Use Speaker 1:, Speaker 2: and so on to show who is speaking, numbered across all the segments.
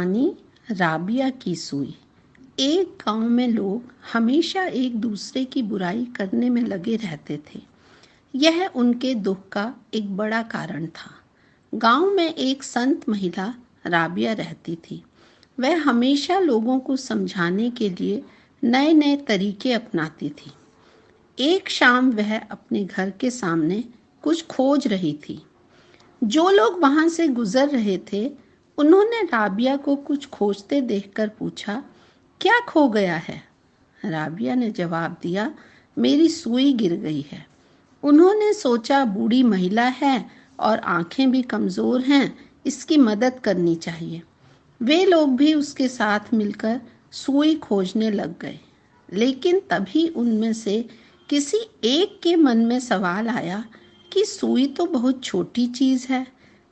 Speaker 1: कहानी राबिया की सुई। एक गांव में लोग हमेशा एक दूसरे की बुराई करने में लगे रहते थे। यह उनके दुख का एक बड़ा कारण था। गांव में एक संत महिला राबिया रहती थी। वह हमेशा लोगों को समझाने के लिए नए नए तरीके अपनाती थी। एक शाम वह अपने घर के सामने कुछ खोज रही थी। जो लोग वहां से गुजर रहे थे उन्होंने राबिया को कुछ खोजते देखकर पूछा, क्या खो गया है? राबिया ने जवाब दिया, मेरी सुई गिर गई है। उन्होंने सोचा, बूढ़ी महिला है और आंखें भी कमजोर हैं, इसकी मदद करनी चाहिए। वे लोग भी उसके साथ मिलकर सुई खोजने लग गए। लेकिन तभी उनमें से किसी एक के मन में सवाल आया कि सुई तो बहुत छोटी चीज है।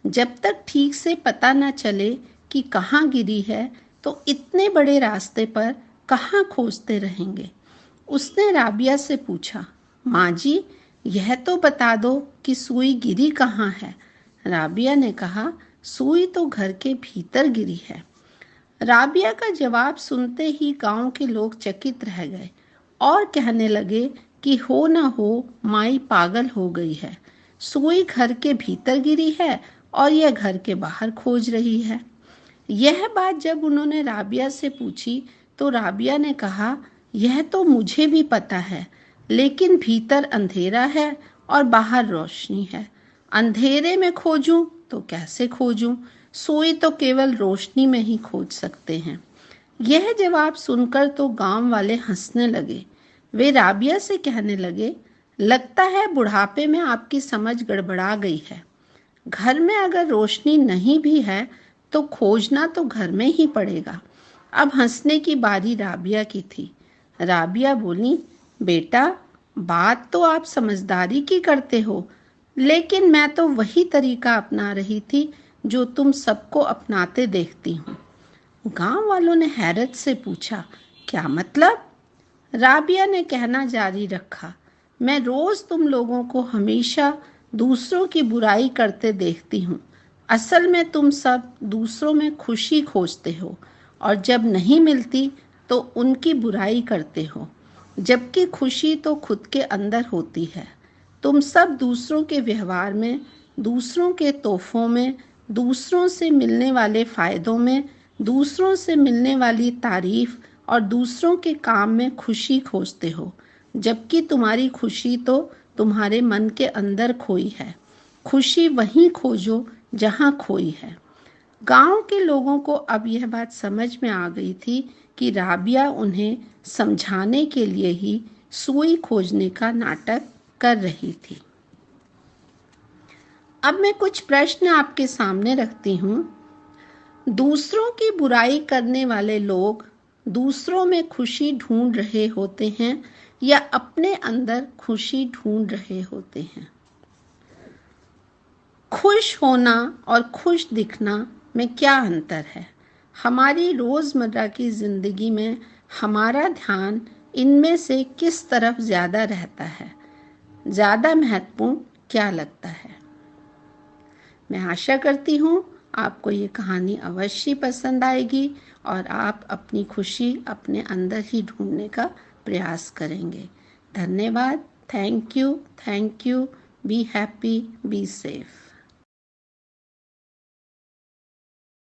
Speaker 1: जब तक ठीक से पता न चले कि कहाँ गिरी है तो इतने बड़े रास्ते पर कहाँ खोजते रहेंगे। उसने राबिया से पूछा, माँ जी, यह तो बता दो कि सुई गिरी कहाँ है। राबिया ने कहा, सुई तो घर के भीतर गिरी है। राबिया का जवाब सुनते ही गांव के लोग चकित रह गए और कहने लगे कि हो ना हो माई पागल हो गई है। सुई घर के भीतर गिरी है और यह घर के बाहर खोज रही है। यह बात जब उन्होंने राबिया से पूछी तो राबिया ने कहा, यह तो मुझे भी पता है, लेकिन भीतर अंधेरा है और बाहर रोशनी है। अंधेरे में खोजूं तो कैसे खोजूं? सुई तो केवल रोशनी में ही खोज सकते हैं। यह जवाब सुनकर तो गांव वाले हंसने लगे। वे राबिया से कहने लगे, लगता है बुढ़ापे में आपकी समझ गड़बड़ा गई है। घर में अगर रोशनी नहीं भी है तो खोजना तो घर में ही पड़ेगा। अब हंसने की बारी राबिया की थी। राबिया बोली, बेटा, बात तो आप समझदारी की करते हो, लेकिन मैं तो वही तरीका अपना रही थी जो तुम सबको अपनाते देखती हूँ। गांव वालों ने हैरत से पूछा, क्या मतलब? राबिया ने कहना जारी रखा, मैं रोज तुम लोगों को हमेशा दूसरों की बुराई करते देखती हूँ। असल में तुम सब दूसरों में खुशी खोजते हो और जब नहीं मिलती तो उनकी बुराई करते हो, जबकि खुशी तो खुद के अंदर होती है। तुम सब दूसरों के व्यवहार में, दूसरों के तोहफों में, दूसरों से मिलने वाले फायदों में, दूसरों से मिलने वाली तारीफ और दूसरों के काम में खुशी खोजते हो, जबकि तुम्हारी खुशी तो तुम्हारे मन के अंदर खोई है। खुशी वहीं खोजो जहां खोई है। गांव के लोगों को अब यह बात समझ में आ गई थी कि राबिया उन्हें समझाने के लिए ही सुई खोजने का नाटक कर रही थी। अब मैं कुछ प्रश्न आपके सामने रखती हूँ। दूसरों की बुराई करने वाले लोग दूसरों में खुशी ढूंढ रहे होते हैं या अपने अंदर खुशी ढूंढ रहे होते हैं? खुश होना और खुश दिखना में क्या अंतर है? हमारी रोज़मर्रा की ज़िंदगी में हमारा ध्यान इनमें से किस तरफ ज़्यादा रहता है? ज़्यादा महत्वपूर्ण क्या लगता है? मैं आशा करती हूँ आपको ये कहानी अवश्य पसंद आएगी और आप अपनी खुशी अपने अंदर ही ढूंढने का प्रयास करेंगे। धन्यवाद। Thank you. Be happy, be safe.